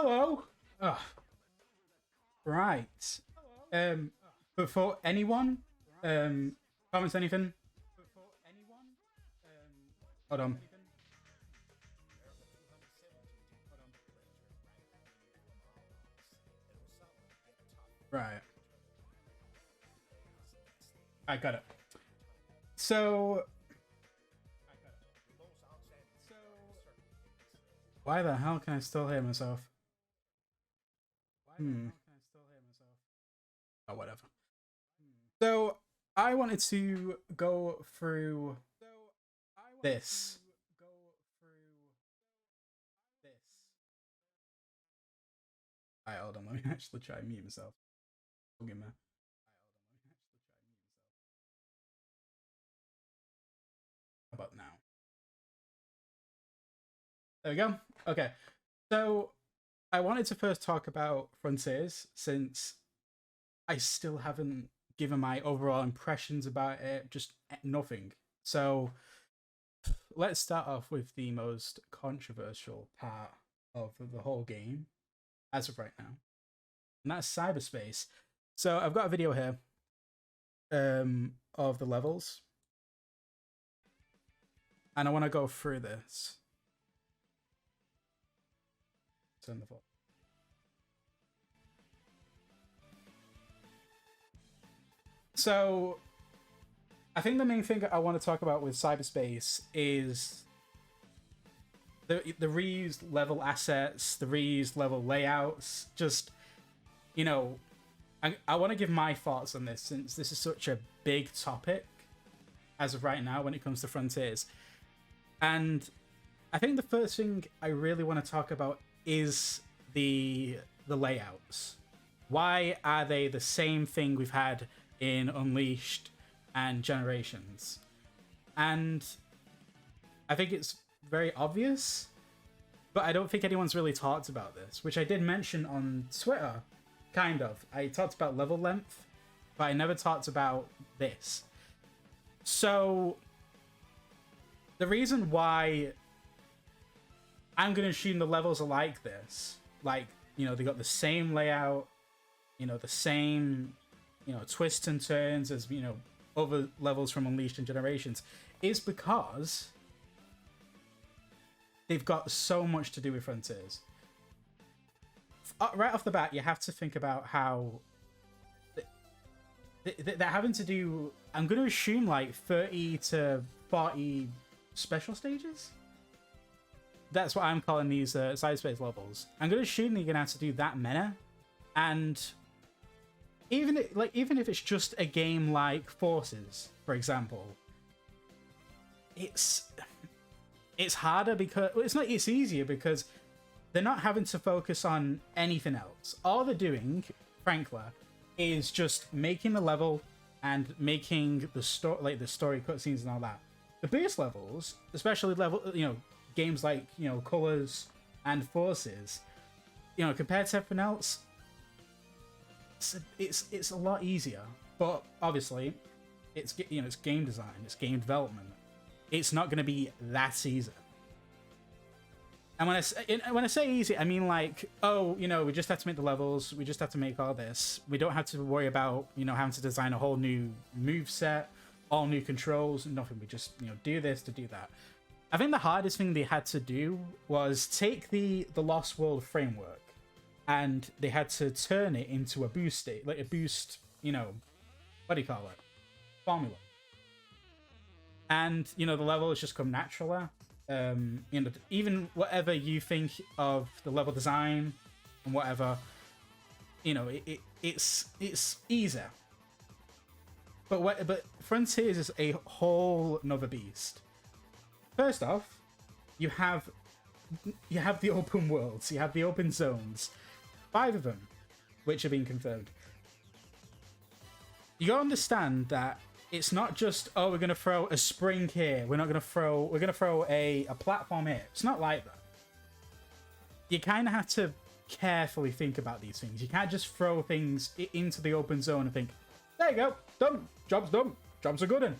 Hello. Oh, right. Before anyone comments anything, hold on. Right. I got it. So, why the hell can I still hear myself? Hmm. Oh, whatever. So, I wanted to go through this. Alright, hold on. Let me actually try and mute myself. How about now? There we go. Okay. So, I wanted to first talk about Frontiers since I still haven't given my overall impressions about it, just nothing. So, let's start off with the most controversial part of the whole game as of right now, and that's cyberspace. So, I've got a video here of the levels, and I want to go through this. Turn the volume. So, I think the main thing I want to talk about with cyberspace is the reused level assets, the reused level layouts. Just, you know, I want to give my thoughts on this since this is such a big topic as of right now when it comes to Frontiers. And I think the first thing I really want to talk about is the layouts. Why are they the same thing we've had in Unleashed and Generations? And I think it's very obvious, but I don't think anyone's really talked about this, which I did mention on Twitter, kind of. I talked about level length, but I never talked about this. So, the reason why I'm going to assume the levels are like this, like, you know, they got the same layout, you know, the same, you know, twists and turns as, you know, other levels from Unleashed and Generations, is because they've got so much to do with Frontiers. Right off the bat, you have to think about how they're having to do, I'm going to assume, like 30 to 40 special stages? That's what I'm calling these cyberspace levels. I'm going to assume that you're going to have to do that many. And even if it's just a game like Forces, for example, it's harder because it's easier because they're not having to focus on anything else. All they're doing, frankly, is just making the level and making the story cutscenes and all that. The boost levels, especially games like, you know, Colors and Forces, you know, compared to everything else, it's a lot easier. But obviously, it's game design, it's game development. It's not going to be that easy. And when I say easy, I mean like, oh, you know, we just have to make the levels, we just have to make all this. We don't have to worry about, you know, having to design a whole new move set, all new controls, nothing. We just, you know, do this to do that. I think the hardest thing they had to do was take the Lost World framework, and they had to turn it into a boost state, like a boost, you know, what do you call it? Formula. And, you know, the levels just come naturally. You know, even whatever you think of the level design and whatever, you know, it's easier. But Frontiers is a whole nother beast. First off, you have the open worlds, you have the open zones, 5 of them, which have been confirmed. You gotta understand that it's not just, oh, we're gonna throw a spring here. We're gonna throw a platform here. It's not like that. You kind of have to carefully think about these things. You can't just throw things into the open zone and think, there you go, done. Job's done. Jobs are good in.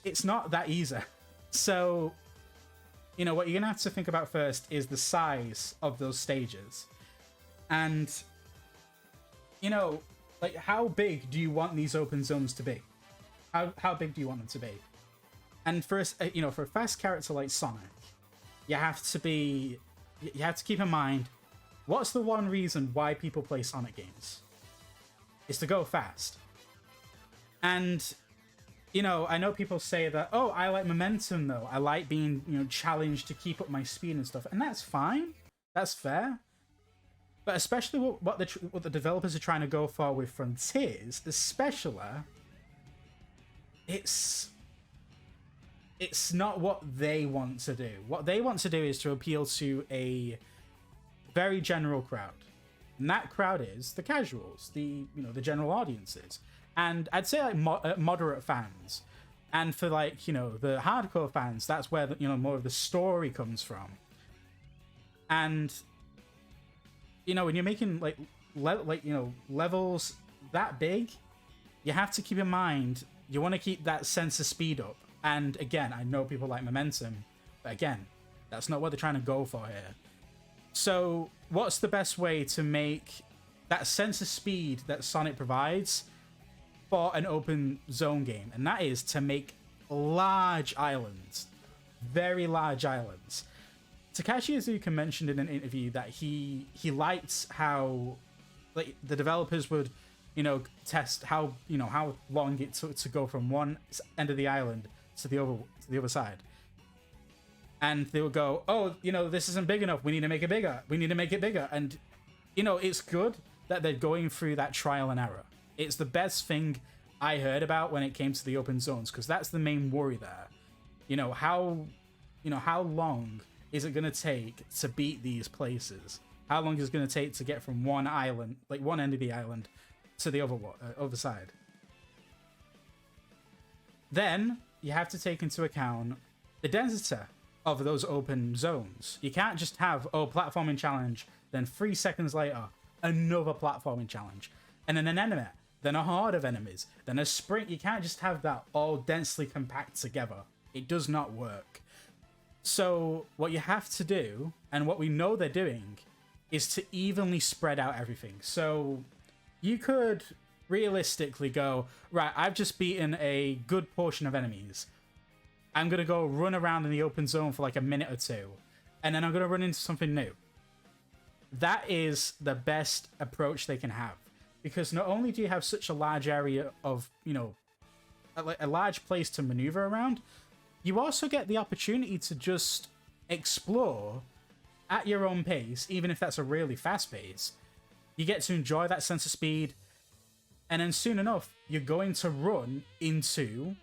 It's not that easy. So, you know, what you're gonna have to think about first is the size of those stages. And you know, like, how big do you want these open zones to be? How big do you want them to be? And for for a fast character like Sonic, you have to keep in mind, what's the one reason why people play Sonic games? Is to go fast. And I know people say that, oh, I like momentum though. I like being, challenged to keep up my speed and stuff. And that's fine. That's fair. But especially what the developers are trying to go for with Frontiers, especially, it's not what they want to do. What they want to do is to appeal to a very general crowd. And that crowd is the casuals, the general audiences. And I'd say like moderate fans. And for like, the hardcore fans, that's where more of the story comes from. And when you're making levels that big, you have to keep in mind you want to keep that sense of speed up. And again, I know people like momentum, but again, that's not what they're trying to go for here. So what's the best way to make that sense of speed that Sonic provides for an open zone game? And that is to make large islands, very large islands. Takashi Iizuka mentioned in an interview that he liked how like the developers would test how long it took to go from one end of the island to the other side. And they would go, oh, this isn't big enough. We need to make it bigger. We need to make it bigger. And, it's good that they're going through that trial and error. It's the best thing I heard about when it came to the open zones, because that's the main worry there. How long is it going to take to beat these places? How long is it going to take to get from one island, like one end of the island, to the other side? Then you have to take into account the density of those open zones. You can't just have platforming challenge, then 3 seconds later another platforming challenge, and then an enemy, then a horde of enemies, then a sprint. You can't just have that all densely compact together. It does not work. So what you have to do, and what we know they're doing, is to evenly spread out everything. So you could realistically go, right, I've just beaten a good portion of enemies. I'm going to go run around in the open zone for like a minute or two, and then I'm going to run into something new. That is the best approach they can have, because not only do you have such a large area of, a large place to maneuver around, you also get the opportunity to just explore at your own pace, even if that's a really fast pace. You get to enjoy that sense of speed, and then soon enough, you're going to run into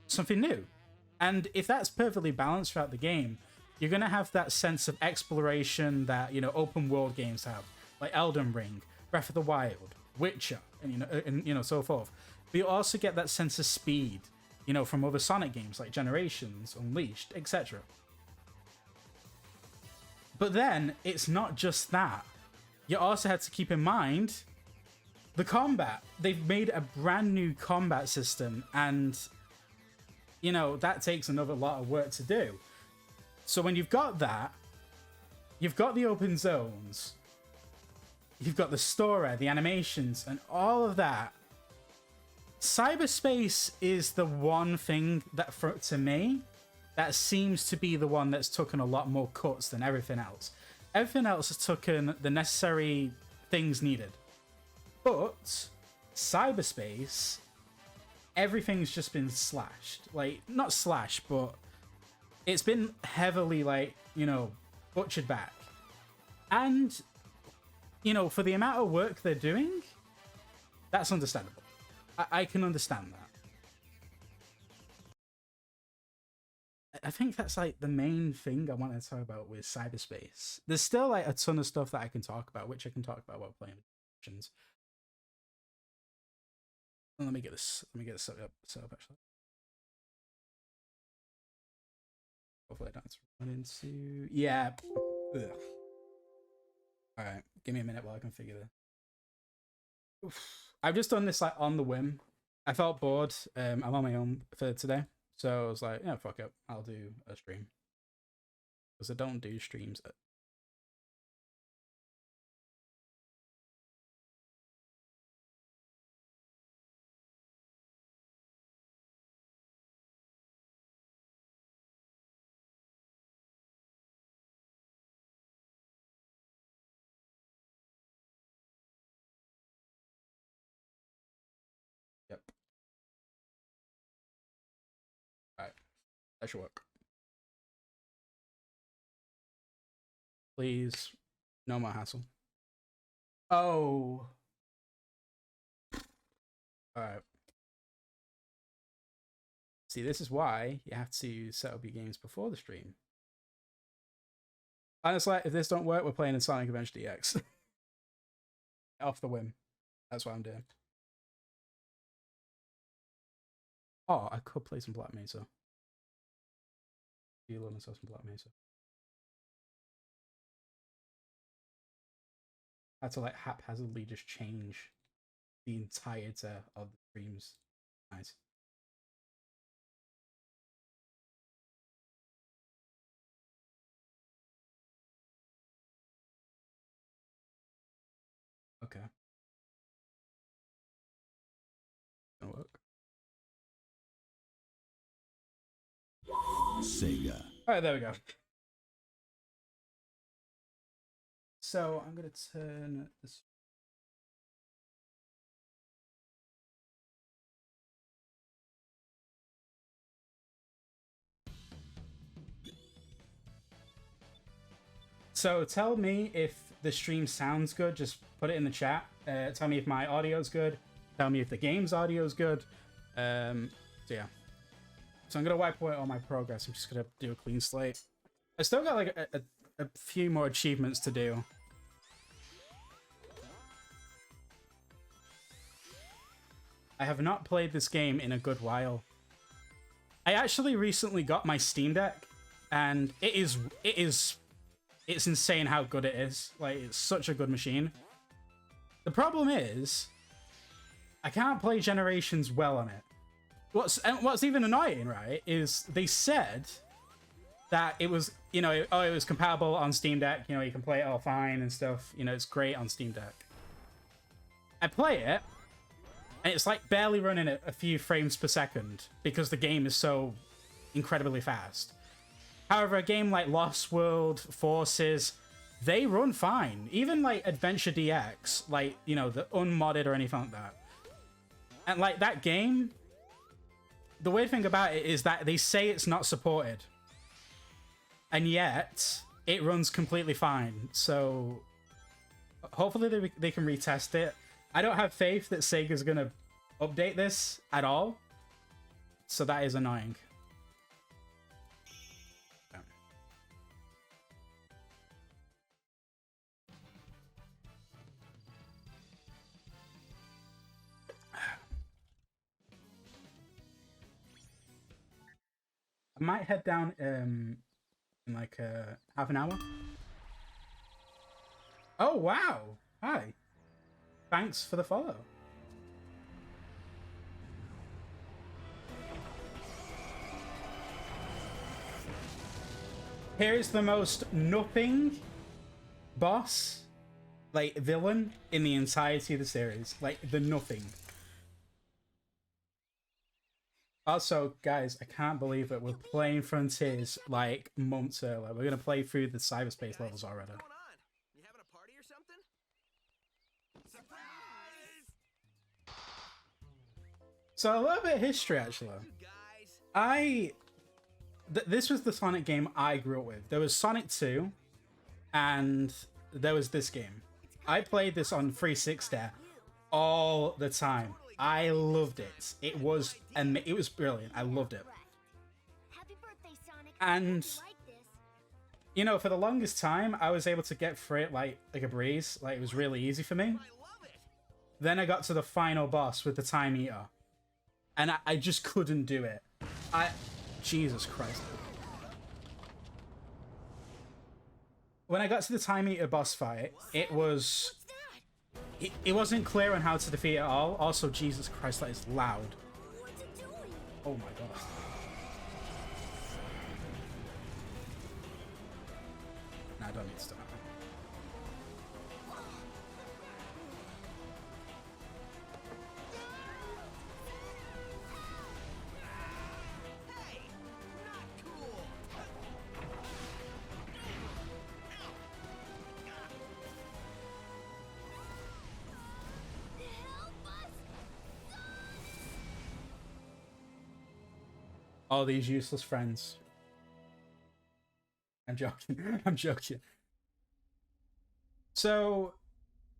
something new. And if that's perfectly balanced throughout the game, you're going to have that sense of exploration that, open world games have, like Elden Ring, Breath of the Wild, Witcher, and so forth. But you also get that sense of speed, from other Sonic games like Generations, Unleashed, etc. But then, it's not just that. You also have to keep in mind the combat. They've made a brand new combat system, and that takes another lot of work to do. So when you've got that, you've got the open zones, you've got the story, the animations, and all of that. Cyberspace is the one thing that, to me, that seems to be the one that's taken a lot more cuts than everything else. Everything else has taken the necessary things needed. But cyberspace, everything's just been slashed. Like, not slashed, but it's been heavily, butchered back. And, for the amount of work they're doing, that's understandable. I can understand that. I think that's, the main thing I want to talk about with cyberspace. There's still, a ton of stuff that I can talk about, which I can talk about while playing options. Let me get this set up actually. Hopefully I don't have to run into... Yeah. Ugh. Alright, give me a minute while I configure this. Oof. I've just done this on the whim. I felt bored. I'm on my own for today. So I was like, yeah, fuck it. I'll do a stream. Because I don't do streams That should work. Please, no more hassle. Oh. Alright. See, this is why you have to set up your games before the stream. Honestly, if this don't work, we're playing in Sonic Adventure DX. Off the whim. That's what I'm doing. Oh, I could play some Black Mesa. You love myself some Black Mesa. I had to like haphazardly just change the entirety of the streams. Nice. Okay. Gonna work. SEGA. Alright, there we go. So I'm gonna turn this. So tell me if the stream sounds good. Just put it in the chat. Tell me if my audio's good. Tell me if the game's audio's good. So yeah. So I'm gonna wipe away all my progress. I'm just gonna do a clean slate. I still got like a few more achievements to do. I have not played this game in a good while. I actually recently got my Steam Deck, and it's insane how good it is. Like, it's such a good machine. The problem is, I can't play Generations well on it. What's even annoying, right, is they said that it was, you know, it was compatible on Steam Deck, you know, you can play it all fine and stuff, you know, it's great on Steam Deck. I play it, and it's like barely running at a few frames per second because the game is so incredibly fast. However, a game like Lost World, Forces, they run fine. Even like Adventure DX, like, you know, the unmodded or anything like that. And like that game, the weird thing about it is that they say it's not supported. And yet, it runs completely fine. So, hopefully they can retest it. I don't have faith that Sega's gonna update this at all. So that is annoying. I might head down in like half an hour. Oh wow! Hi. Thanks for the follow. Here is the most nothing boss, like villain, in the entirety of the series. Like the nothing. Also, guys, I can't believe it. We're playing Frontiers like months earlier. We're gonna play through the cyberspace levels already. What's going on? You having a party or something? Surprise! So a little bit of history, actually. This was the Sonic game I grew up with. There was Sonic 2, and there was this game. I played this on 360 all the time. I loved it. It was brilliant. I loved it. And you know, for the longest time, I was able to get through it like a breeze. Like, it was really easy for me. Then I got to the final boss with the Time Eater, and I just couldn't do it. Jesus Christ. When I got to the Time Eater boss fight, it wasn't clear on how to defeat it at all. Also, Jesus Christ, that is loud. Oh my god. Nah, I don't need to stop. All these useless friends. I'm joking. I'm joking. So,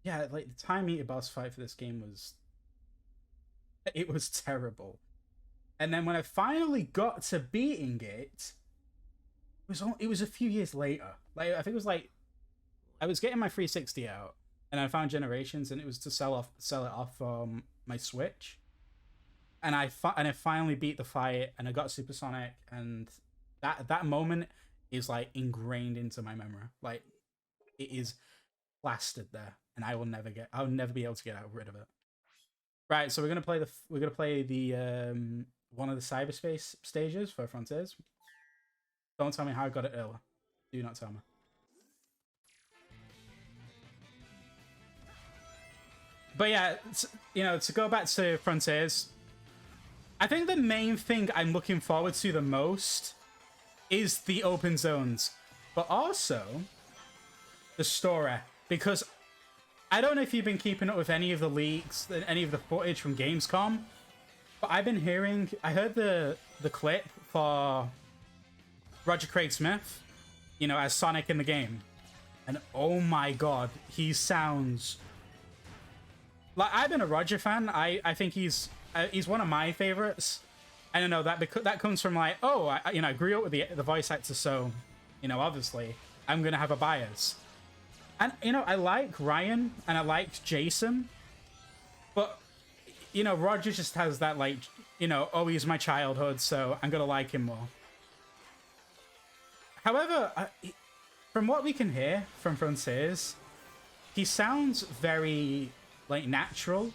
yeah, like the time meter boss fight for this game was, it was terrible. And then when I finally got to beating it, it was a few years later. Like I think it was like I was getting my 360 out, and I found Generations, and it was to sell it off my Switch. And I finally beat the fight, and I got Supersonic, and that moment is like ingrained into my memory. Like it is plastered there, and I'll never be able to get rid of it. Right, so we're gonna play the one of the cyberspace stages for Frontiers. Don't tell me how I got it earlier. Do not tell me. But yeah, you know, to go back to Frontiers, I think the main thing I'm looking forward to the most is the open zones, but also the story, because I don't know if you've been keeping up with any of the leaks, any of the footage from Gamescom, but I heard the clip for Roger Craig Smith, you know, as Sonic in the game, and oh my god, he sounds like, I've been a Roger fan. I think he's one of my favorites. I don't know that comes from like, oh, I grew up with the voice actor, so you know, obviously I'm gonna have a bias. And you know, I like Ryan and I like Jason, but you know, Roger just has that, like, you know, oh, he's my childhood, so I'm gonna like him more. However, from what we can hear from Frontiers, he sounds very like natural,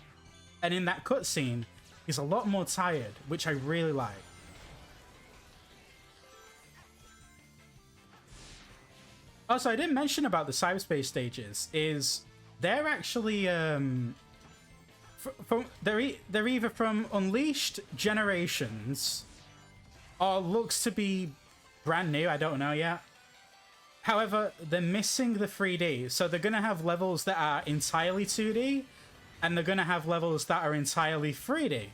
and in that cutscene, he's a lot more tired, which I really like. Also, I didn't mention about the cyberspace stages. Is they're actually they're either from Unleashed, Generations, or looks to be brand new. I don't know yet. However, they're missing the 3D, so they're gonna have levels that are entirely 2D, and they're gonna have levels that are entirely 3D.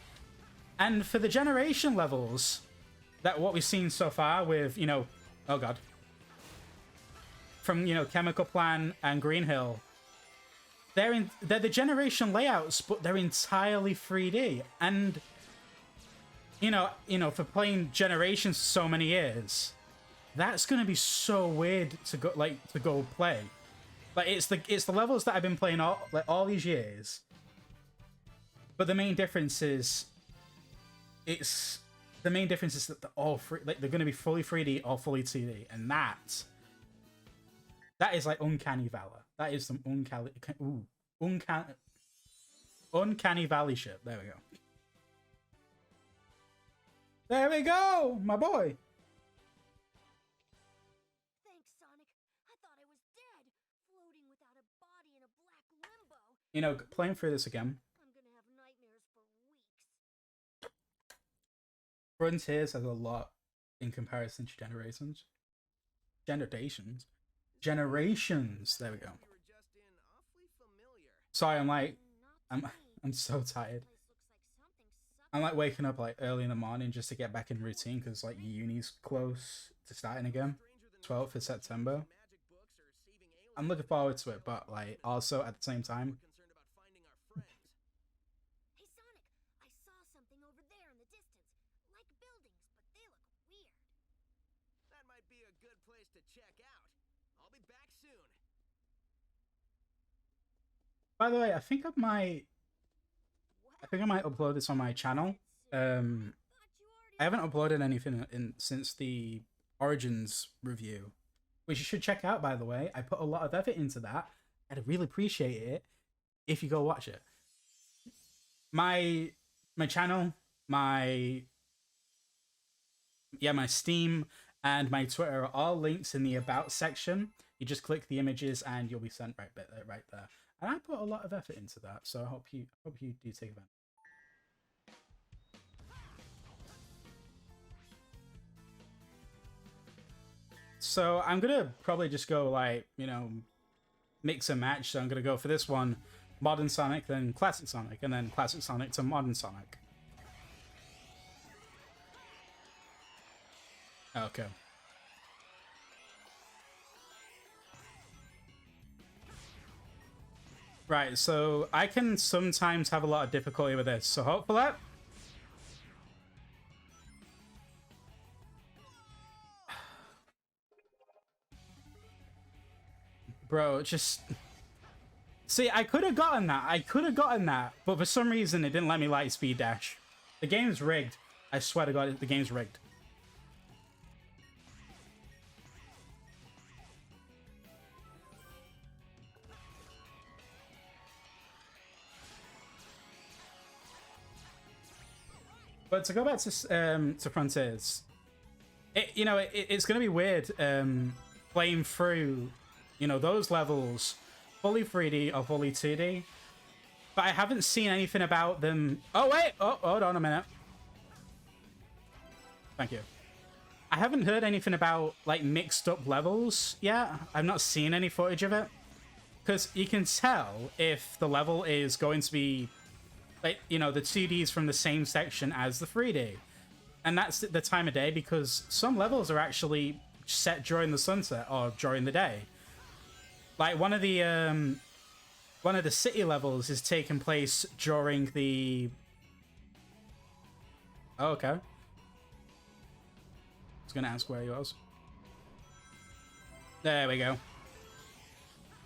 And for the Generation levels, that what we've seen so far with, you know, oh god, from, you know, Chemical Plant and Green Hill, they're the Generation layouts, but they're entirely 3D. And you know, for playing Generations so many years, that's gonna be so weird to go play. Like it's the levels that I've been playing all these years. But the main difference is that they're all free, like they're gonna be fully 3D or fully 2D, and that is like uncanny valor. That is some uncanny valley shit. There we go. There we go, my boy. Thanks, Sonic. I thought I was dead, floating without a body in a black limbo. You know, playing through this again, I'm gonna have nightmares for weeks. Frontiers has a lot in comparison to Generations. There we go. Sorry, I'm so tired. I'm like waking up like early in the morning just to get back in routine, because like uni's close to starting again. 12th of September. I'm looking forward to it, but like also at the same time, Hey Sonic, I saw something over there in the distance. Like buildings, but they look weird. That might be a good place to check out. I'll be back soon. by the way, I think I might upload this on my channel. I haven't uploaded anything since the Origins review, which you should check out, by the way. I put a lot of effort into that. I'd really appreciate it if you go watch it. My channel, my Steam and my Twitter are all links in the About section. You just click the images and you'll be sent right there. And I put a lot of effort into that, so I hope you do take advantage. So I'm gonna probably just go like, you know, mix and match. So I'm gonna go for this one, Modern Sonic, then Classic Sonic, and then Classic Sonic to Modern Sonic. Okay. Right, so I can sometimes have a lot of difficulty with this, so hopefully... Bro, just... See, I could have gotten that. I could have gotten that. But for some reason, it didn't let me light speed dash. The game's rigged. I swear to God, the game's rigged. But to go back to Frontiers, it's going to be weird playing through, those levels fully 3D or fully 2D. But I haven't seen anything about them. Oh, wait. Oh, hold on a minute. Thank you. I haven't heard anything about, like, mixed up levels yet. I've not seen any footage of it. Because you can tell if the level is going to be, like, the 2Ds from the same section as the 3D. And that's the time of day, because some levels are actually set during the sunset or during the day. Like, one of the city levels is taking place during the... Oh, okay. I was going to ask where he was. There we go.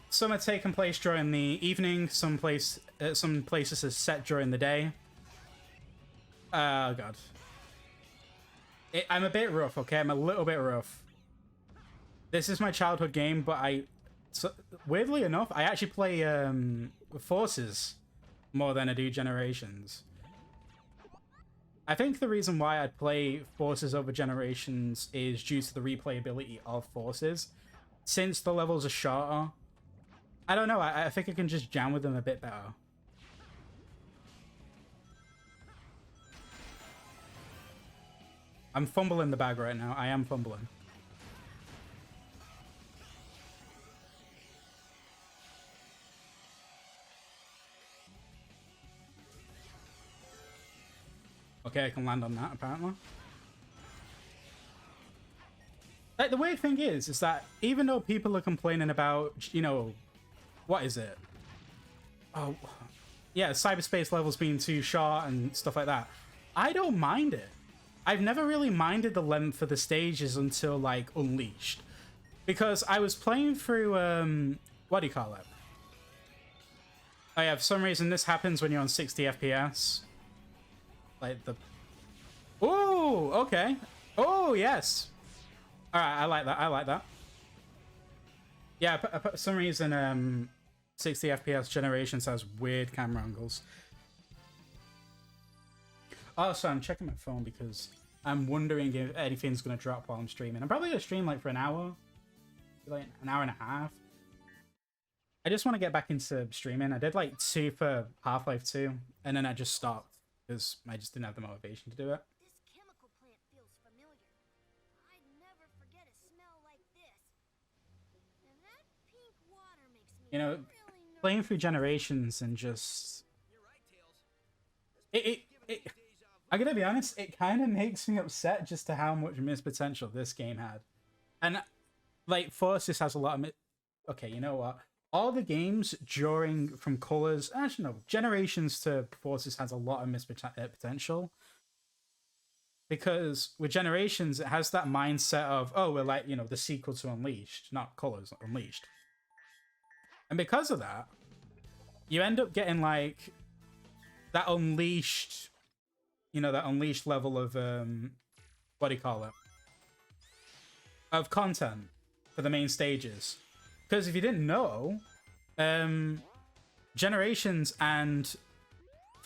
Some are taking place during the evening. Some places are set during the day. Oh, God. I'm a bit rough, okay? I'm a little bit rough. This is my childhood game, but weirdly enough, I actually play Forces more than I do Generations. I think the reason why I'd play Forces over Generations is due to the replayability of Forces. Since the levels are shorter, I don't know, I think I can just jam with them a bit better. I'm fumbling the bag right now. I am fumbling. Okay, I can land on that, apparently. Like, the weird thing is that even though people are complaining about, what is it? Oh, yeah, cyberspace levels being too short and stuff like that, I don't mind it. I've never really minded the length of the stages until, like, Unleashed. Because I was playing through, what do you call it? Oh yeah, for some reason this happens when you're on 60 FPS. Like the... Oh, okay. Oh, yes. Alright, I like that. I like that. Yeah, for some reason, 60 FPS Generations has weird camera angles. Also, I'm checking my phone because I'm wondering if anything's going to drop while I'm streaming. I'm probably going to stream like for an hour. Like an hour and a half. I just want to get back into streaming. I did like 2 for Half-Life 2, and then I just stopped because I just didn't have the motivation to do it. This chemical plant feels familiar. I'd never forget a smell like this. And that pink water makes me really Playing through Generations and just... I gotta be honest, it kind of makes me upset just to how much missed potential this game had. And, like, Forces has a lot of... Okay, you know what? All the games from Colors... Actually, no. Generations to Forces has a lot of missed potential. Because with Generations, it has that mindset of, oh, we're like, the sequel to Unleashed, not Colors, Unleashed. And because of that, you end up getting, like, that Unleashed... that Unleashed level of, what do you call it? Of content for the main stages. Because if you didn't know, Generations and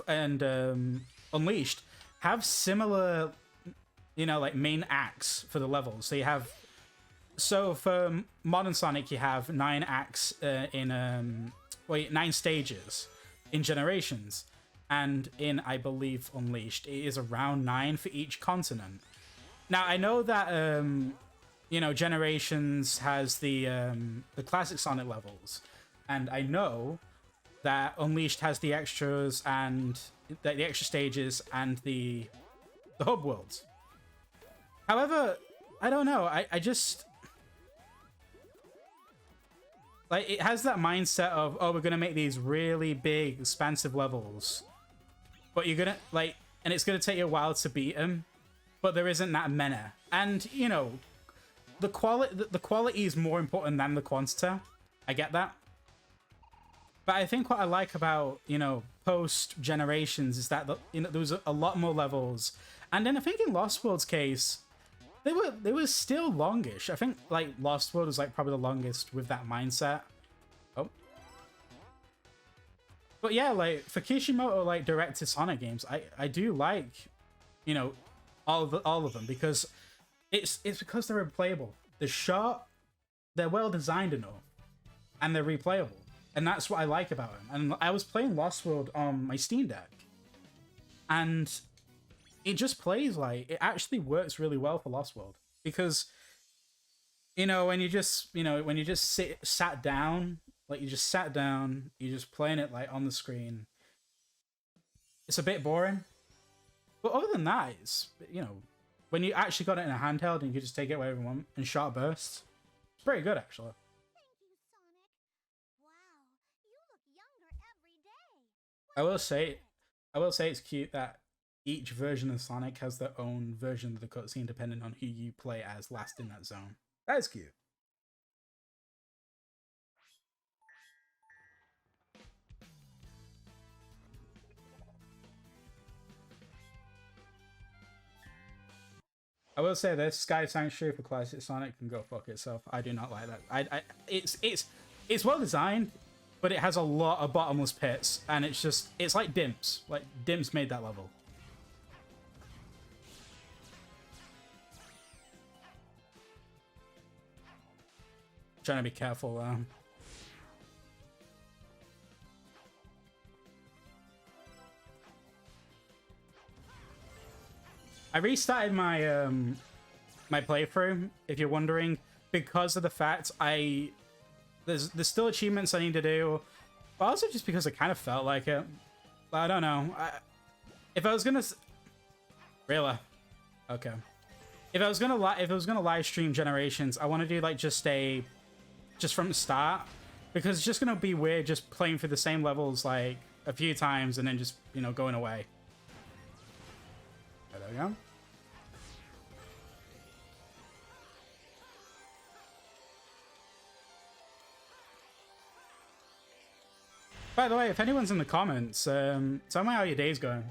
Unleashed have similar, like main acts for the levels. So you have, for Modern Sonic, you have 9 acts in, 9 stages in Generations. And in, I believe, Unleashed, it is around 9 for each continent. Now, I know that, Generations has the classic Sonic levels. And I know that Unleashed has the extras and the extra stages and the hub worlds. However, I don't know. I just like it has that mindset of, oh, we're gonna make these really big, expansive levels, but you're gonna like, and it's gonna take you a while to beat them, but there isn't that many. And you know, the quality is more important than the quantity. I get that. But I think what I like about, you know, post Generations is that you know, there was a lot more levels, and then I think in Lost World's case, they were still longish. I think like Lost World was like probably the longest with that mindset. Oh, but yeah, like for Kishimoto like directed Sonic games, I do like, you know, all of them because it's because they're replayable. They're short, they're well designed enough, and they're replayable. And that's what I like about him. And I was playing Lost World on my Steam Deck, and it just plays like it actually works really well for Lost World because you know when you just sat down, like you just sat down, you're just playing it like on the screen. It's a bit boring, but other than that, it's you know when you actually got it in a handheld and you can just take it wherever you want in short bursts, it's pretty good actually. Thank you, Sonic. Wow, you look younger every day. I will say, it's cute that each version of Sonic has their own version of the cutscene depending on who you play as last in that zone. That is cute. I will say this: Sky Sanctuary for classic Sonic can go fuck itself. I do not like that. It's well designed, but it has a lot of bottomless pits, and it's like Dimps. Like Dimps made that level. Trying to be careful. I restarted my my playthrough, if you're wondering, because of the fact there's still achievements I need to do, but also just because I kind of felt like it. But I don't know. If I was gonna really, okay. If I was gonna live stream Generations, I want to do like just from the start, because it's just gonna be weird just playing through the same levels like a few times and then just going away. There we go. By the way, if anyone's in the comments, tell me how your day's going.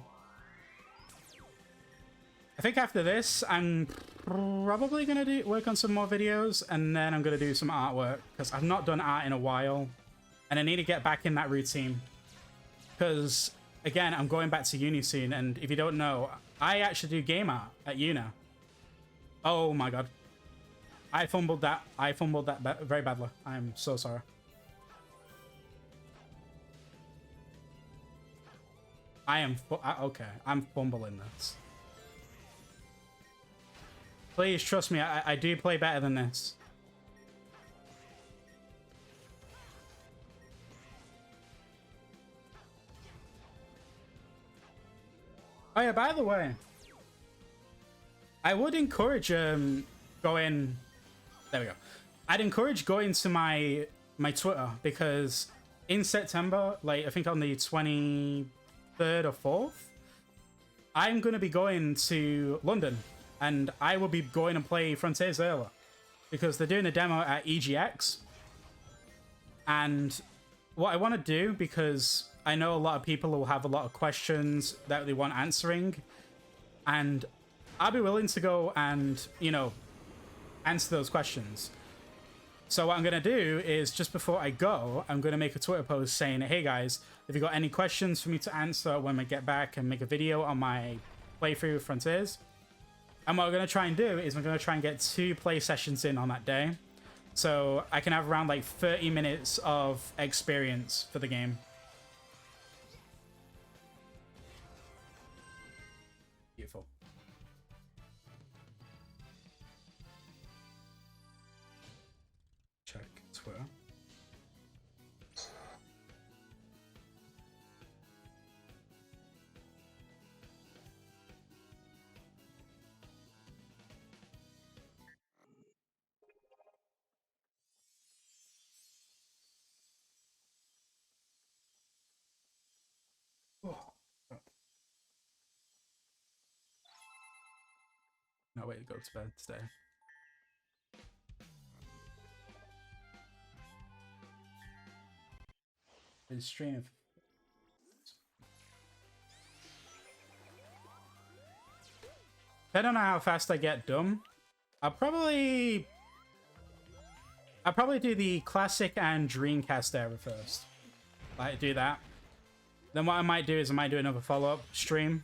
I think after this, I'm probably gonna work on some more videos, and then I'm gonna do some artwork because I've not done art in a while, and I need to get back in that routine. Because again, I'm going back to uni soon, and if you don't know, I actually do game art at uni. Oh my god, I fumbled that. Very badly. I'm so sorry. Okay. I'm fumbling this. Please trust me, I do play better than this. Oh yeah, by the way, I would encourage going. There we go. I'd encourage going to my Twitter, because in September, like I think on the 23rd or 4th, I'm gonna be going to London. And I will be going and play Frontiers earlier because they're doing a demo at EGX. And what I want to do, because I know a lot of people will have a lot of questions that they want answering, and I'll be willing to go and, answer those questions. So what I'm going to do is, just before I go, I'm going to make a Twitter post saying, hey guys, if you got any questions for me to answer when I get back, and make a video on my playthrough of Frontiers. And what we're going to try and do is we're going to try and get 2 play sessions in on that day. So I can have around like 30 minutes of experience for the game. Beautiful. Check Twitter. my way to go to bed today. Been streaming. Depending on how fast I get done, I'll probably do the classic and Dreamcast era first. Like, do that. Then what I might do is I might do another follow-up stream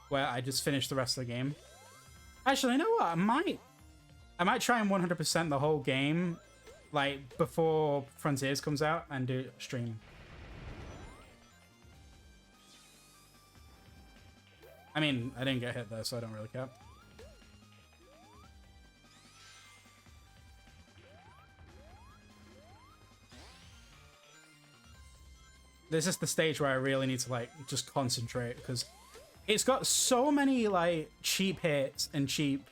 where I just finish the rest of the game. Actually, you know what? I might try and 100% the whole game, like, before Frontiers comes out and do a stream. I mean, I didn't get hit there, so I don't really care. This is the stage where I really need to, like, just concentrate, because it's got so many, like, cheap hits and cheap,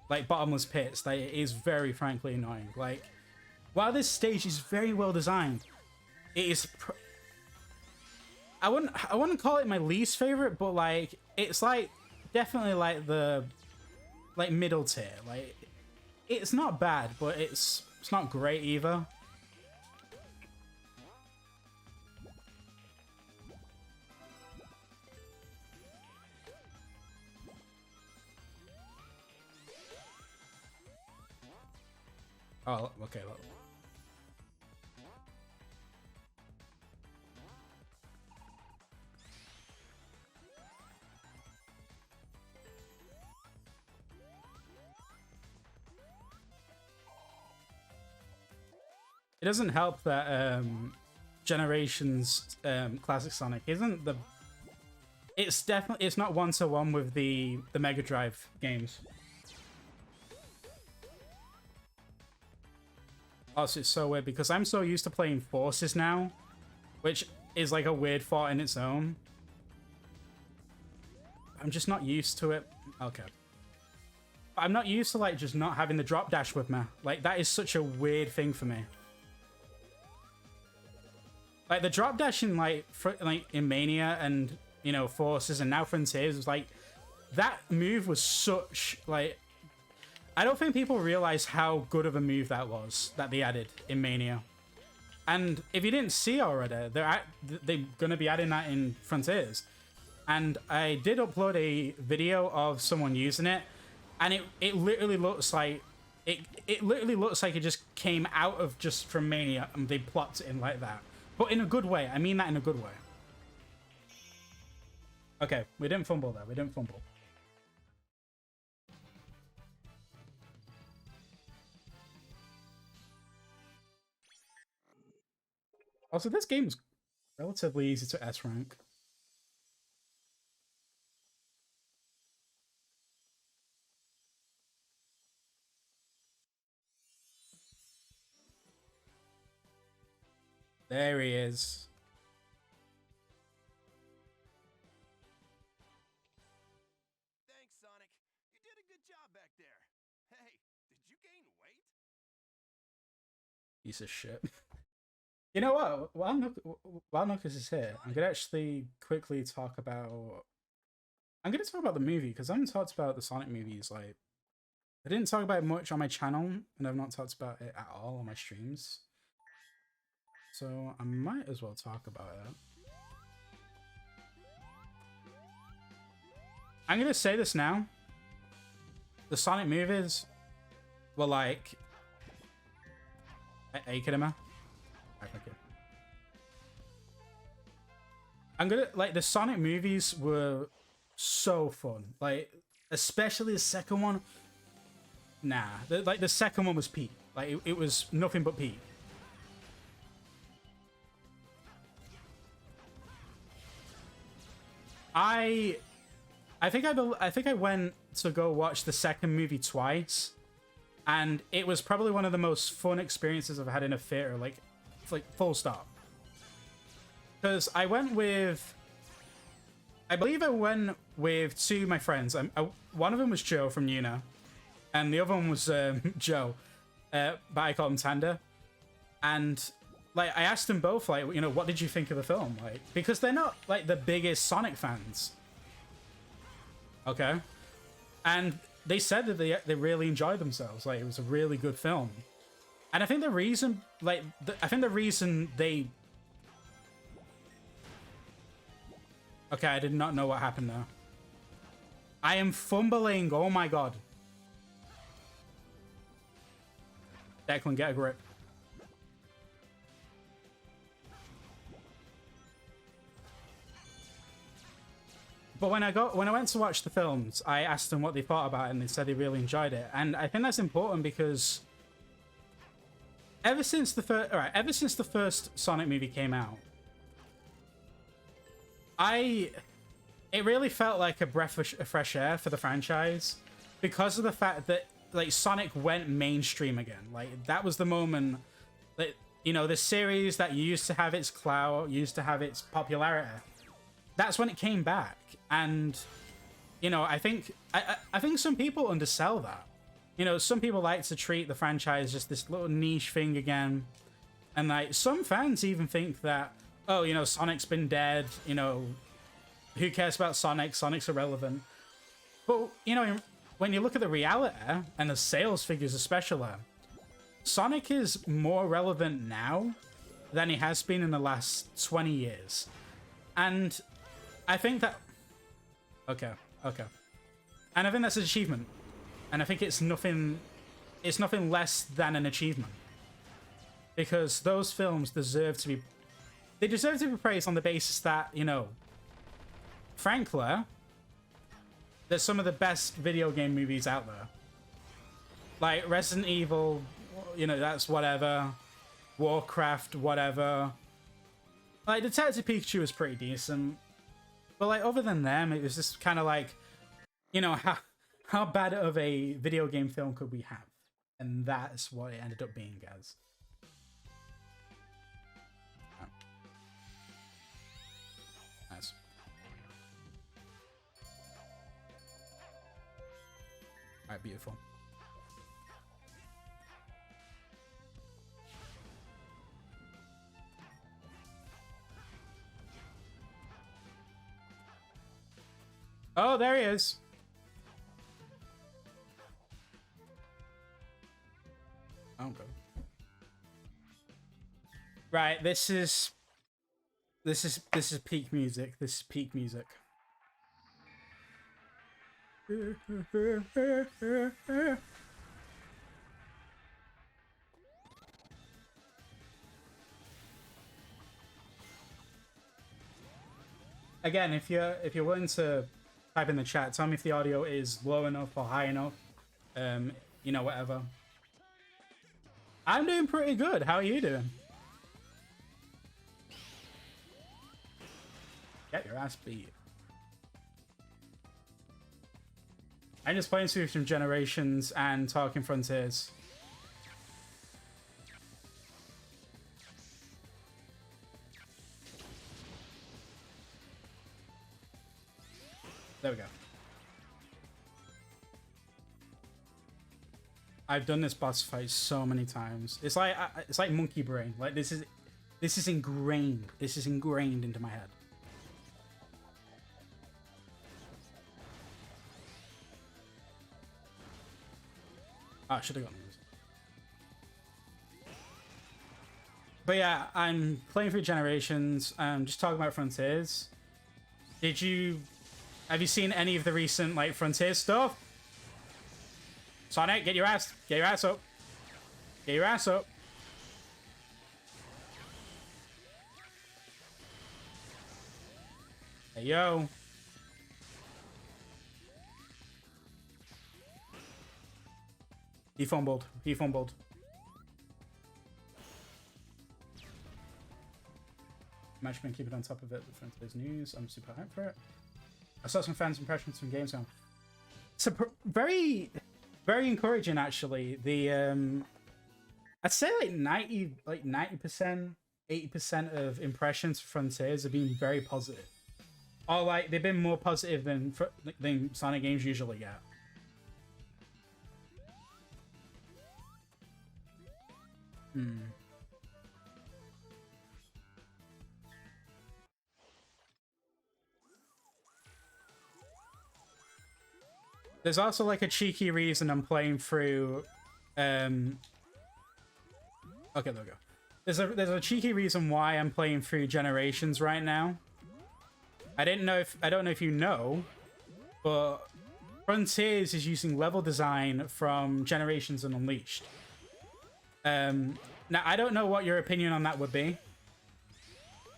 like, bottomless pits that it is very, frankly, annoying. Like, while this stage is very well designed, it is... I wouldn't call it my least favorite, but, like, it's, like, definitely, like, the, like, middle tier. Like, it's not bad, but it's not great either. Oh, okay, look. It doesn't help that Generations Classic Sonic isn't the... It's not one-to-one with the Mega Drive games. Also, it's so weird because I'm so used to playing Forces now, which is like a weird thought in its own. I'm just not used to it. Okay. I'm not used to, like, just not having the drop dash with me. Like, that is such a weird thing for me. Like, the drop dash in, like, in Mania and, you know, Forces and now Frontiers was, like, that move was such, like... I don't think people realize how good of a move that was that they added in Mania. And if you didn't see already, they're going to be adding that in Frontiers. And I did upload a video of someone using it, and it literally looks like it literally looks like it just came out of just from Mania and they plopped it in like that. But in a good way. I mean that in a good way. Okay, we didn't fumble there. We didn't fumble. Also, this game is relatively easy to S rank. There he is. Thanks, Sonic. You did a good job back there. Hey, did you gain weight? Piece of shit. You know what? While Knuckles is here, I'm gonna actually quickly talk about... I'm gonna talk about the movie, because I haven't talked about the Sonic movies. Like, I didn't talk about it much on my channel, and I've not talked about it at all on my streams. So I might as well talk about it. I'm gonna say this now. The Sonic movies were like... Are you kidding me? Okay. I'm gonna... Like, the Sonic movies were so fun. Like, especially the second one. Nah. The second one was peak. Like, it was nothing but peak. I think I went to go watch the second movie twice, and it was probably one of the most fun experiences I've had in a theater, like full stop. Because I went with, I believe I went with two of my friends. One of them was Joe from Yuna, and the other one was Joe, but I call him Tanda. And like, I asked them both, like, you know, what did you think of the film? Like, because they're not like the biggest Sonic fans. Okay. And they said that they really enjoyed themselves. Like, it was a really good film. And I think the reason, like, I think the reason they... Okay, I did not know what happened there. I am fumbling. Oh my god. Declan, get a grip. But when I went to watch the films, I asked them what they thought about it, and they said they really enjoyed it. And I think that's important because ever since the first Sonic movie came out, it really felt like a breath of fresh air for the franchise because of the fact that, like, Sonic went mainstream again. Like, that was the moment that, you know, the series that used to have its clout, used to have its popularity, that's when it came back. And, you know, I think some people undersell that. You know, some people like to treat the franchise just this little niche thing again. And, like, some fans even think that, oh, you know, Sonic's been dead, you know, who cares about Sonic? Sonic's irrelevant. But, you know, when you look at the reality and the sales figures especially, Sonic is more relevant now than he has been in the last 20 years. And I think that... Okay. And I think that's an achievement. And I think it's nothing less than an achievement. Because those films deserve to be... They deserve to be praised on the basis that, you know, frankly, there's some of the best video game movies out there. Like Resident Evil, you know, that's whatever. Warcraft, whatever. Like, Detective Pikachu was pretty decent. But, like, other than them, it was just kind of like, you know, how bad of a video game film could we have? And that's what it ended up being, guys. Nice. Alright, beautiful. Oh, there he is. Okay. Right, this is peak music. This is peak music. Again, if you're willing to type in the chat, tell me if the audio is low enough or high enough. You know, whatever. I'm doing pretty good. How are you doing? Get your ass beat. I'm just playing through some Generations and talking Frontiers. There we go. I've done this boss fight so many times. It's like monkey brain. Like, this is ingrained. This is ingrained into my head. Oh, I should have gotten this. But yeah, I'm playing through Generations. Just talking about Frontiers. Have you seen any of the recent, like, Frontiers stuff? Sonic, get your ass up. Get your ass up. Hey, yo. He fumbled. I'm actually going to keep it on top of it with Frontiers news. I'm super hyped for it. I saw some fans' impressions from Gamescom. It's very, very encouraging, actually. The I'd say like 90%, 80% of impressions for Frontiers have been very positive. Or like they've been more positive than Sonic games usually get. There's also like a cheeky reason I'm playing through. Okay, there we go. There's a cheeky reason why I'm playing through Generations right now. I don't know if you know, but Frontiers is using level design from Generations and Unleashed. Now I don't know what your opinion on that would be.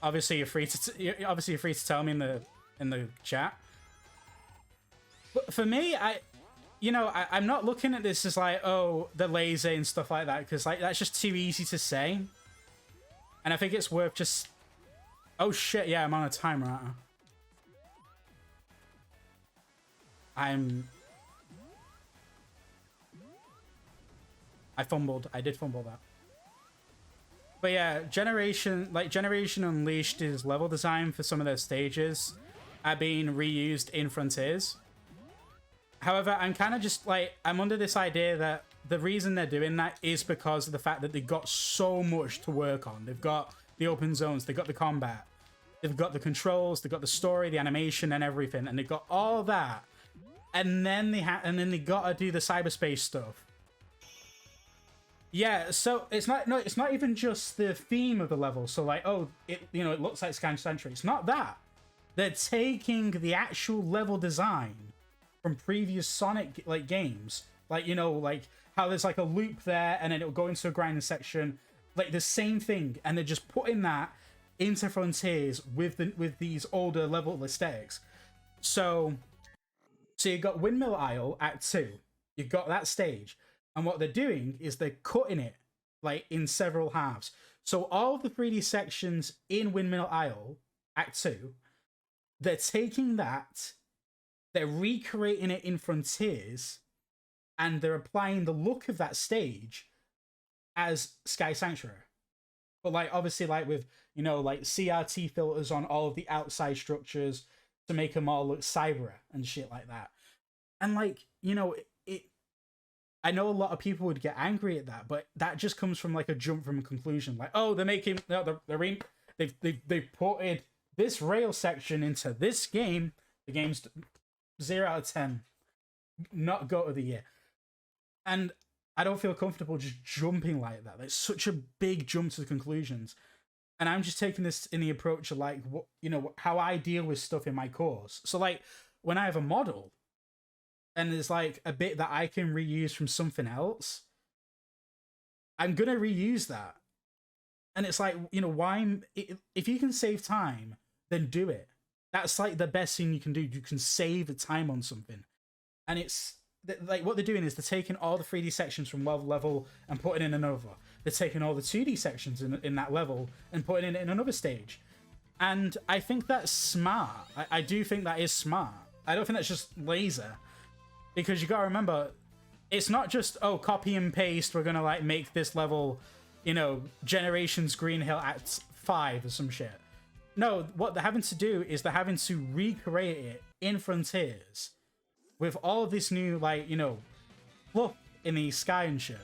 Obviously, you're free to tell me in the chat. But for me, I'm not looking at this as like, oh, the laser and stuff like that, because like that's just too easy to say. And I think it's worth just... Oh shit, yeah, I'm on a timer, aren't I? I fumbled. I did fumble that. But yeah, Generation Unleashed is level design for some of their stages are being reused in Frontiers. However, I'm kind of just like, I'm under this idea that the reason they're doing that is because of the fact that they've got so much to work on. They've got the open zones, they've got the combat, they've got the controls, they've got the story, the animation, and everything, and they've got all that. And then they gotta do the cyberspace stuff. Yeah, so it's not even just the theme of the level. So like, oh, it looks like Scan Century. It's not that. They're taking the actual level design from previous Sonic like games, like like how there's like a loop there, and then it'll go into a grinding section, like the same thing, and they're just putting that into Frontiers with these older level aesthetics. So you've got Windmill Isle Act 2, you've got that stage, and what they're doing is they're cutting it like in several halves. So all of the 3D sections in Windmill Isle Act 2, they're taking that, they're recreating it in Frontiers, and they're applying the look of that stage as Sky Sanctuary. But like obviously like with like CRT filters on all of the outside structures to make them all look cyber and shit like that. And like, I know a lot of people would get angry at that, but that just comes from like a jump from a conclusion. Like, oh, they've ported this rail section into this game. The game's 0 out of 10. Not GOAT of the year. And I don't feel comfortable just jumping like that. It's such a big jump to the conclusions. And I'm just taking this in the approach of like, what, how I deal with stuff in my course. So like when I have a model and there's like a bit that I can reuse from something else, I'm going to reuse that. And it's like, why, if you can save time, then do it. That's like the best thing you can do. You can save the time on something. And it's like what they're doing is they're taking all the 3D sections from one level and putting in another. They're taking all the 2D sections in that level and putting it in another stage. And I think that's smart. I do think that is smart. I don't think that's just laser. Because you gotta remember, it's not just, oh, copy and paste, we're gonna like make this level, Generations Green Hill Act 5 or some shit. No, what they're having to do is they're having to recreate it in Frontiers with all of this new, like, fluff in the sky and shit.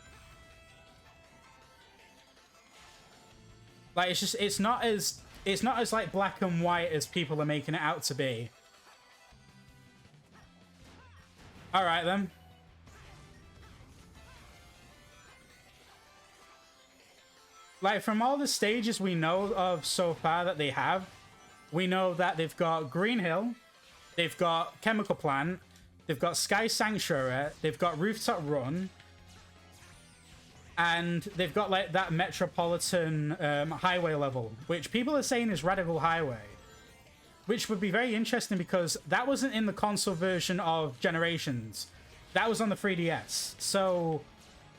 Like, it's not as like black and white as people are making it out to be. All right then. Like, from all the stages we know of so far that they have, we know that they've got Green Hill, they've got Chemical Plant, they've got Sky Sanctuary, they've got Rooftop Run, and they've got like that Metropolitan Highway level, which people are saying is Radical Highway, which would be very interesting because that wasn't in the console version of Generations. That was on the 3DS. So,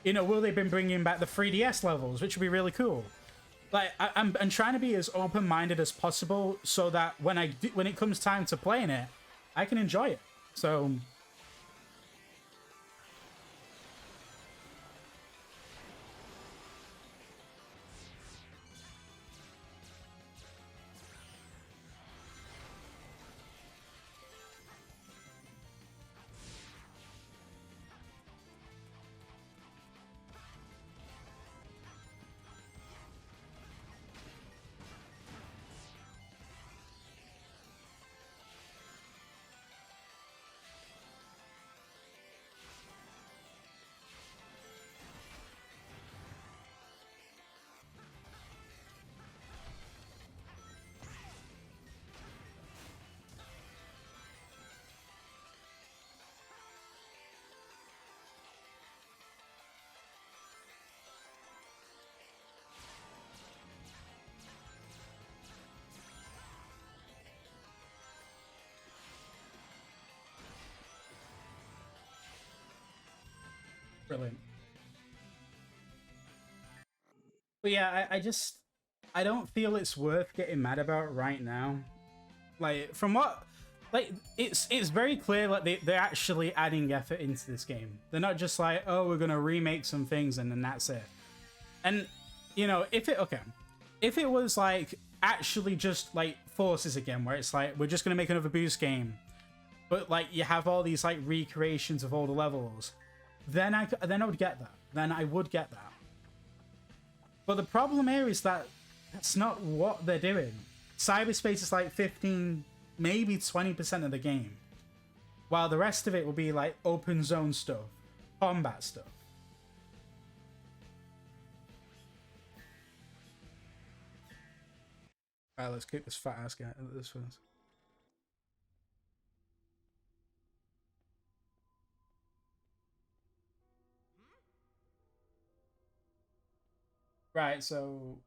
will they be bringing back the 3DS levels, which would be really cool. Like, I'm trying to be as open-minded as possible so that when it comes time to playing it, I can enjoy it. So Brilliant. But yeah, I don't feel it's worth getting mad about right now. Like, from what, like, it's very clear like they're actually adding effort into this game. They're not just like, oh, we're gonna remake some things and then that's it. And you know, if it was like actually just like Forces again, where it's like we're just gonna make another boost game, but like you have all these like recreations of all the levels, then I would get that. Then I would get that. But the problem here is that that's not what they're doing. Cyberspace is like 15, maybe 20% of the game, while the rest of it will be like open zone stuff, combat stuff. Alright, let's kick this fat ass guy into this first. Right, so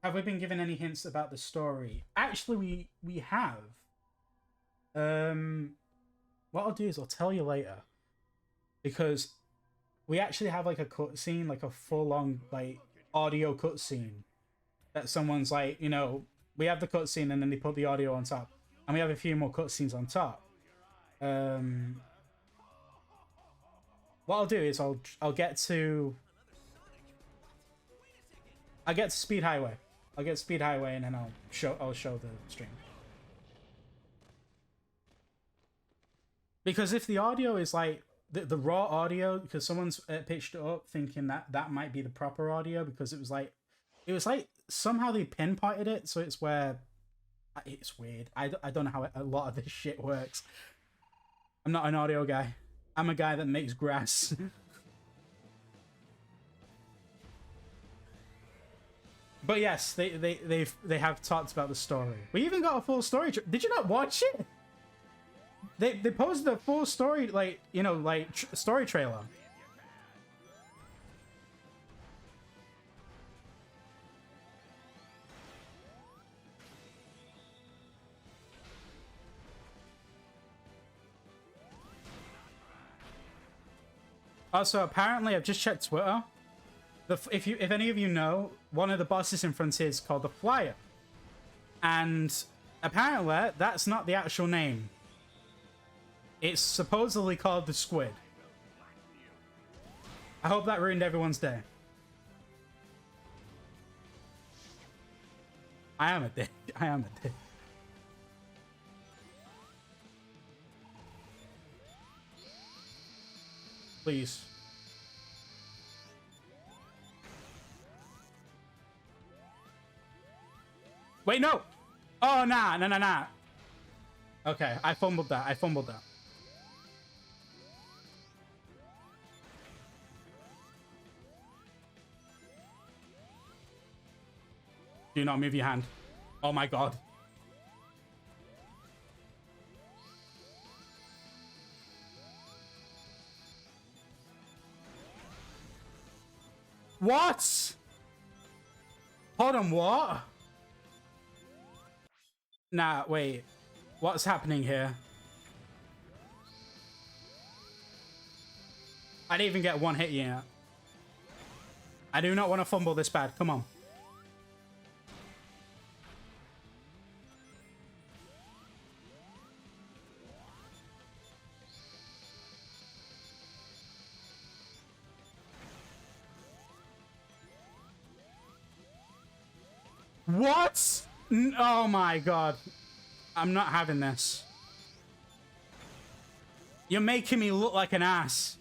have we been given any hints about the story? Actually, we have. What I'll do is I'll tell you later, because we actually have like a cutscene, like a full-on like audio cutscene that someone's like, you know, we have the cutscene and then they put the audio on top, and we have a few more cutscenes on top. What I'll do is I'll get to Speed Highway. I'll get Speed Highway and then I'll show the stream. Because if the audio is like the raw audio, because someone's pitched it up thinking that that might be the proper audio, because it was like somehow they pinpointed it, so it's where it's weird. I don't know how a lot of this shit works. I'm not an audio guy. I'm a guy that makes grass. But yes, they have talked about the story. We even got a full story. Did you not watch it? They posted a full story, like, you know, like story trailer. Also, apparently, I've just checked Twitter. If any of you know, one of the bosses in Frontier is called the Flyer, and apparently that's not the actual name. It's supposedly called the Squid. I hope that ruined everyone's day. I am a dick. I am a dick. Please. Wait, no! Oh, nah. Okay, I fumbled that. Do not move your hand. Oh my god. What? Hold on, what? Nah, wait. What's happening here? I didn't even get one hit yet. I do not want to fumble this bad. Come on. What? Oh my god. I'm not having this. You're making me look like an ass.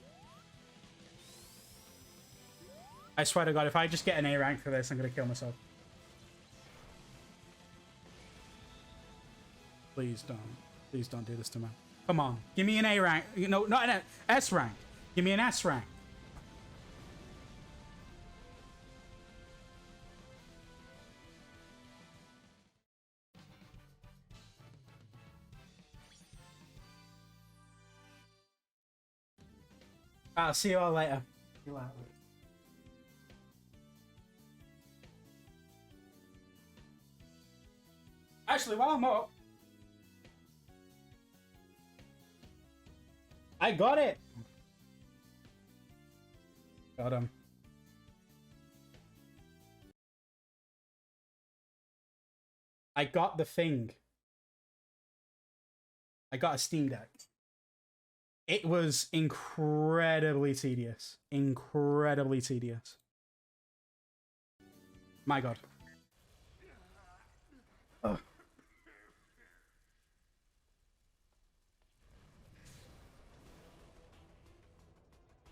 I swear to god, if I just get an A rank for this, I'm gonna kill myself. Please don't. Please don't do this to me. Come on. Give me an A rank. No, not an S rank. Give me an S rank. I'll see you all later. See you later. Actually, while I'm up, I got it. Got him. I got the thing. I got a Steam Deck. It was incredibly tedious. Incredibly tedious. My god. Ugh.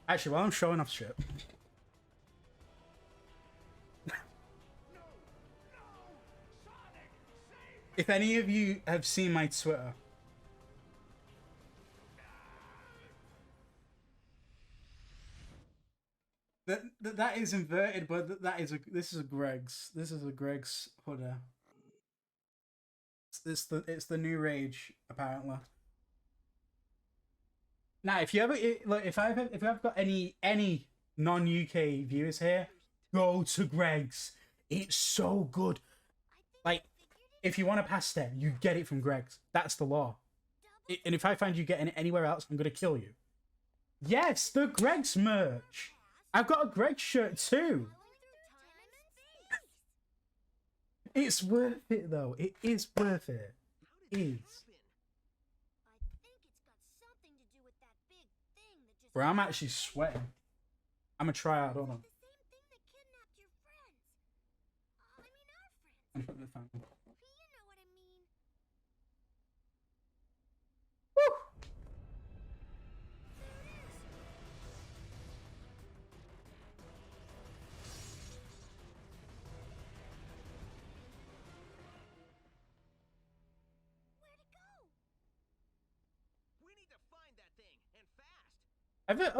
Actually, while I'm showing off shit. If any of you have seen my Twitter, that is inverted, but this is a Greg's. This is a Greg's hoodie. It's the new rage apparently. Now, if you ever like, if I've got any non-UK viewers here, go to Greg's. It's so good. Like, if you want a pasta, you get it from Greg's. That's the law. And if I find you getting it anywhere else, I'm gonna kill you. Yes, the Greg's merch. I've got a Greg's shirt too. It's worth it though. It is worth it. It is. Bro, I'm actually sweating. I'm gonna try out. Hold on. I'm putting the fan on.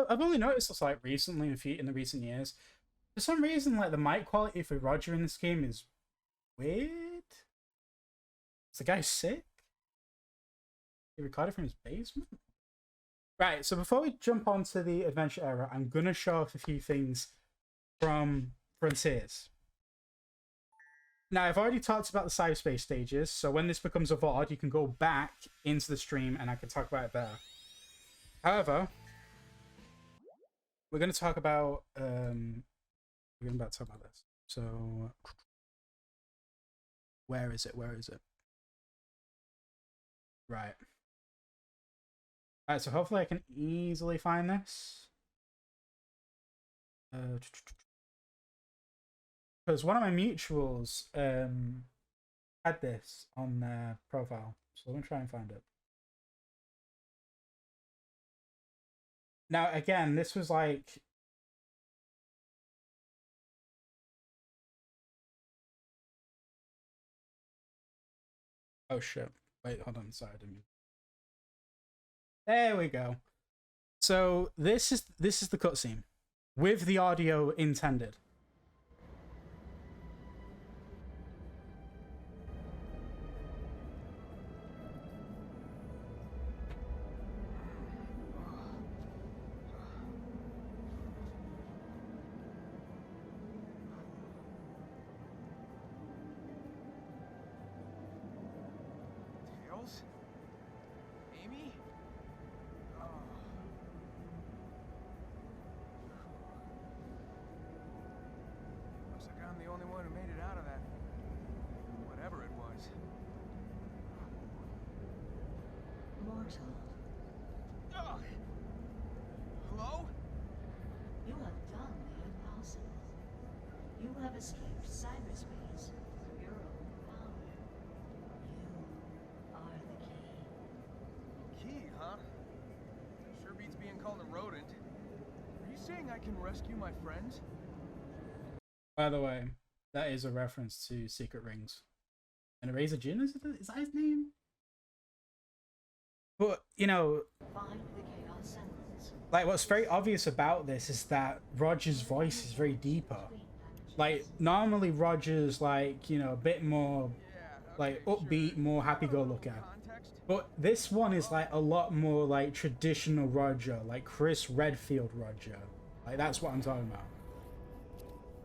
I've only noticed this like recently in the recent years. For some reason, like the mic quality for Roger in this game is weird. Is the guy sick? He recorded from his basement? Right, so before we jump onto the adventure era, I'm gonna show off a few things from Frontiers. Now, I've already talked about the cyberspace stages, so when this becomes a VOD, you can go back into the stream and I can talk about it there. However, we're going to talk about this. So, where is it? Right. Alright, so hopefully I can easily find this. Because one of my mutuals had this on their profile. So let me try and find it. Now, again, this was like... Oh, shit. Wait, hold on. Sorry, I didn't mean... There we go. So, this is the cutscene. With the audio intended. Hello? You have done the impossible. You have escaped cyberspace through your own power. You are the key. Key, huh? Sure beats being called a rodent. Are you saying I can rescue my friends? By the way, that is a reference to Secret Rings. And Eraser Jin, is that his name? But, you know, Find the chaos sentence. like what's very obvious about this is that Roger's voice is very deeper. Like, normally Roger's like, you know, a bit more like upbeat, more happy-go-lucky. But this one is like a lot more like traditional Roger, like Chris Redfield Roger. Like, that's what I'm talking about.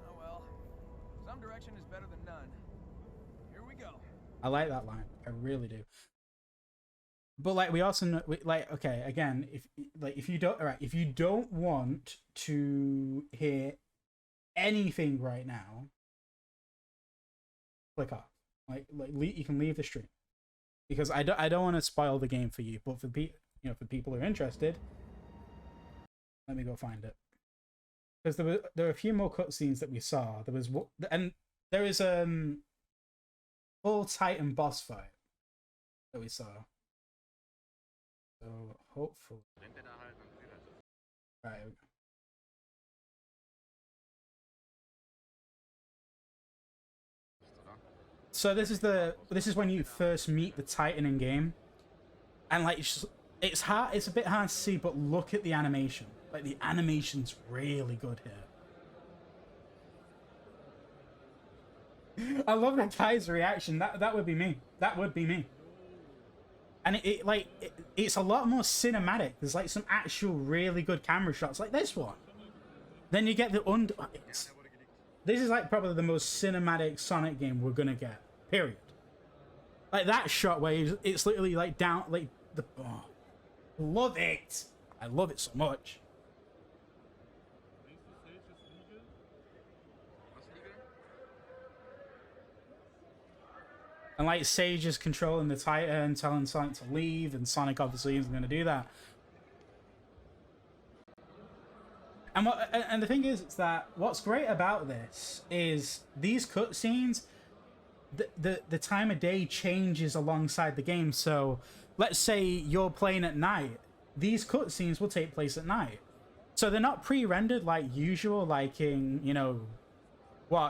Oh well. Some direction is better than none. Here we go. I like that line. I really do. But like we also know, like, okay, again, if you don't, all right, if you don't want to hear anything right now, click off. You can leave the stream, because I don't want to spoil the game for you. But for for people who are interested, let me go find it, because there were a few more cutscenes that we saw. There was and there is full Titan boss fight that we saw. So hopefully, right. So this is when you first meet the Titan in game, and like it's hard. It's a bit hard to see, but look at the animation. Like the animation's really good here. I love that guy's reaction. That would be me. That would be me. And it's a lot more cinematic. There's like some actual really good camera shots, like this one. Then you get the This is like probably the most cinematic Sonic game we're gonna get. Period. Like that shot where it's literally like down, like love it. I love it so much. And like Sage is controlling the Titan, telling Sonic to leave, and Sonic obviously isn't going to do that. And the thing is, it's that what's great about this is these cutscenes, the time of day changes alongside the game. So let's say you're playing at night, these cutscenes will take place at night. So they're not pre-rendered like usual, like in,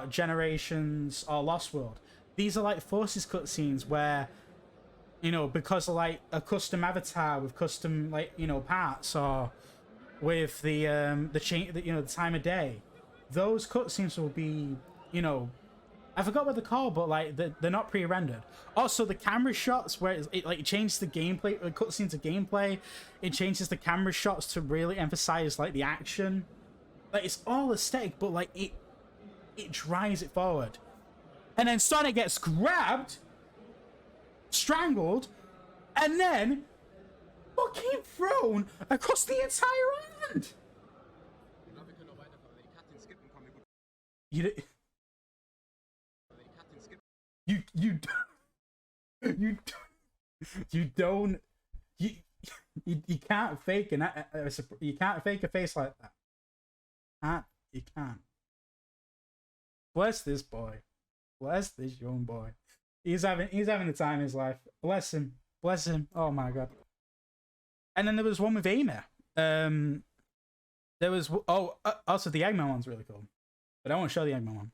Generations or Lost World. These are like Forces cutscenes where, because of like a custom avatar with custom parts, or with the time of day, those cutscenes will be, I forgot what they're called, but like they're not pre-rendered. Also, the camera shots where it changes the gameplay, cutscenes to gameplay. It changes the camera shots to really emphasize like the action. Like it's all aesthetic, but like it drives it forward. And then Sonic gets grabbed, strangled, and then fucking thrown across the entire island. You can't fake you can't fake a face like that. You can't. Bless this boy. Bless this young boy. He's having the time of his life. Bless him. Bless him. Oh my god. And then there was one with Amy. There was also the Eggman one's really cool, but I won't show the Eggman one.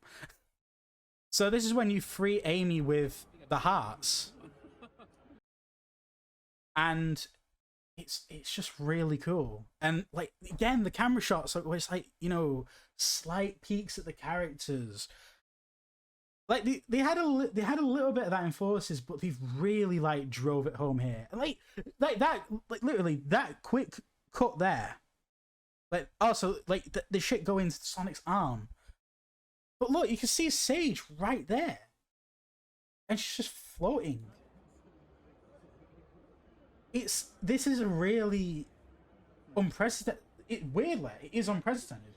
So this is when you free Amy with the hearts, and it's just really cool. And like again, the camera shots where it's like slight peeks at the characters. Like they had a little bit of that in Forces, but they've really like drove it home here. Like that, like literally that quick cut there. Like also like the shit going to Sonic's arm. But look, you can see Sage right there, and she's just floating. This is a really unprecedented. Weirdly, it is unprecedented.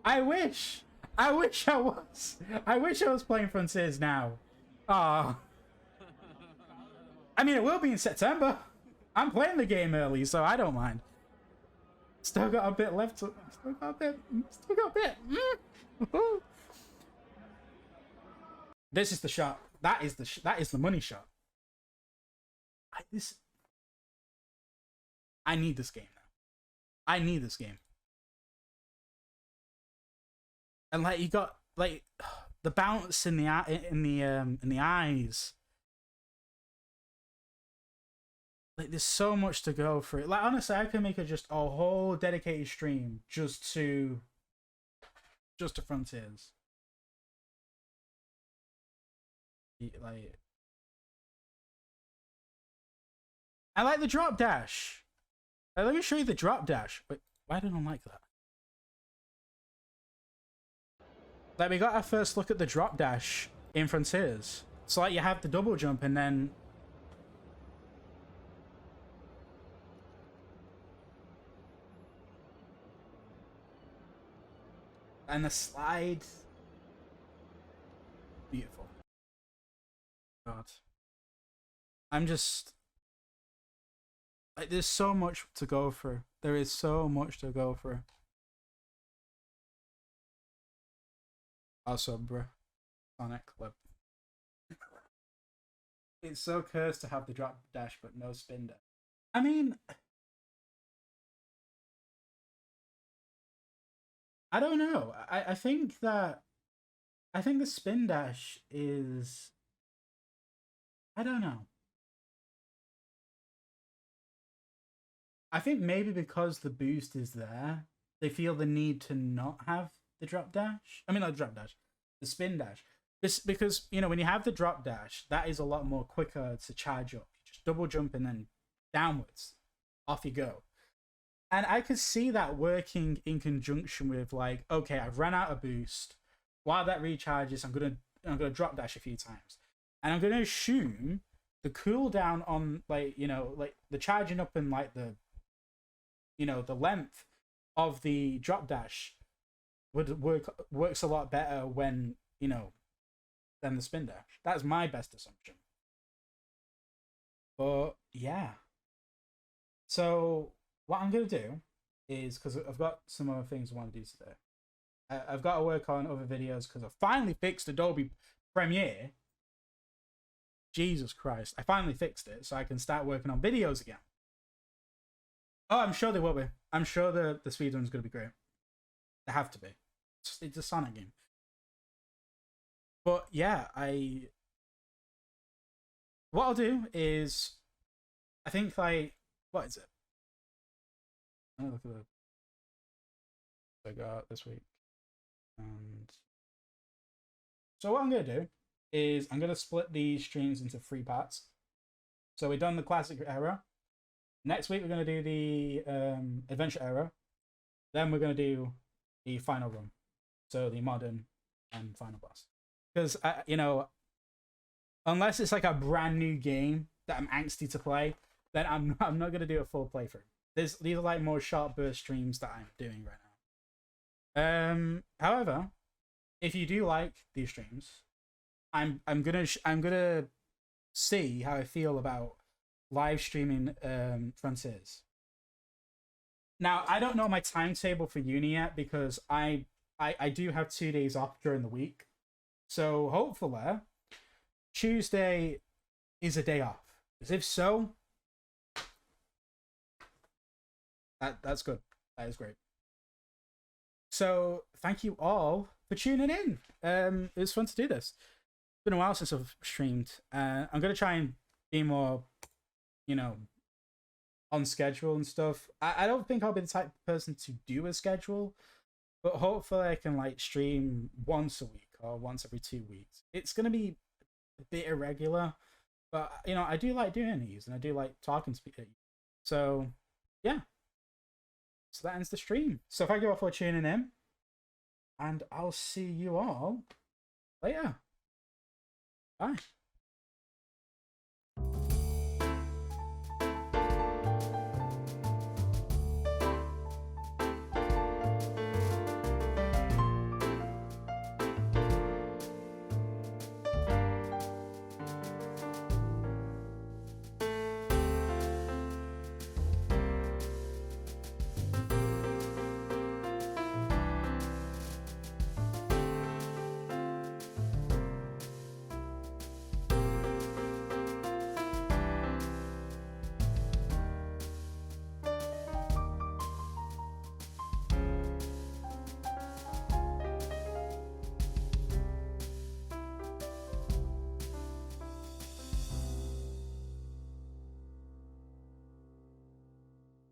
I wish I was. I wish I was playing Frontiers now. Ah. I mean, it will be in September. I'm playing the game early, so I don't mind. Still got a bit left. Still got a bit. This is the shot. That is the money shot. I need this game now. I need this game. And like you got like the bounce in the eyes. Like there's so much to go for it. Like honestly, I could make just a whole dedicated stream just to Frontiers. Like I like the drop dash. Let me show you the drop dash. Wait, why don't I like that? Like, we got our first look at the drop dash in Frontiers. So, like, you have the double jump and then... And the slide. Beautiful. God. I'm just... Like, there's so much to go through. There is so much to go through. Also, bruh. Sonic clip. It's so cursed to have the drop dash, but no spin dash. I mean... I don't know. I think that... I think the spin dash is... I don't know. I think maybe because the boost is there, they feel the need to not have the drop dash. I mean, not the drop dash, the spin dash. This because, you know, when you have the drop dash, that is a lot more quicker to charge up. You just double jump and then downwards, off you go. And I could see that working in conjunction with, like, okay, I've run out of boost. While that recharges, I'm gonna drop dash a few times, and I'm gonna assume the cooldown on, like, you know, like the charging up and like the, you know, the length of the drop dash would works a lot better when, you know, than the spin dash. That's my best assumption. But yeah. So what I'm gonna do is, because I've got some other things I want to do today. I've got to work on other videos because I finally fixed Adobe Premiere. Jesus Christ. I finally fixed it so I can start working on videos again. Oh, I'm sure they will be. I'm sure the speedrun's going to be great. They have to be. It's a Sonic game. But yeah, what I'll do is, I think, like, what is it? Let me look at the I got this week. And so what I'm going to do is I'm going to split these streams into 3 parts. So we've done the classic era. Next week we're going to do the adventure era. Then we're going to do the final run. So the modern and final boss. Because, you know, unless it's like a brand new game that I'm angsty to play, then I'm not going to do a full playthrough. These are like more short burst streams that I'm doing right now. However, if you do like these streams, I'm gonna see how I feel about live streaming Frontiers. Now, I don't know my timetable for uni yet because I do have 2 days off during the week, so hopefully Tuesday is a day off. Because if so, that's good. That is great. So thank you all for tuning in. It was fun to do this. It's been a while since I've streamed. I'm gonna try and be more, you know, on schedule and stuff. I don't think I'll be the type of person to do a schedule, but hopefully I can, like, stream once a week or once every 2 weeks. It's gonna be a bit irregular, but, you know, I do like doing these and I do like talking to people. So yeah. So that ends the stream. So thank you all for tuning in, and I'll see you all later. Bye.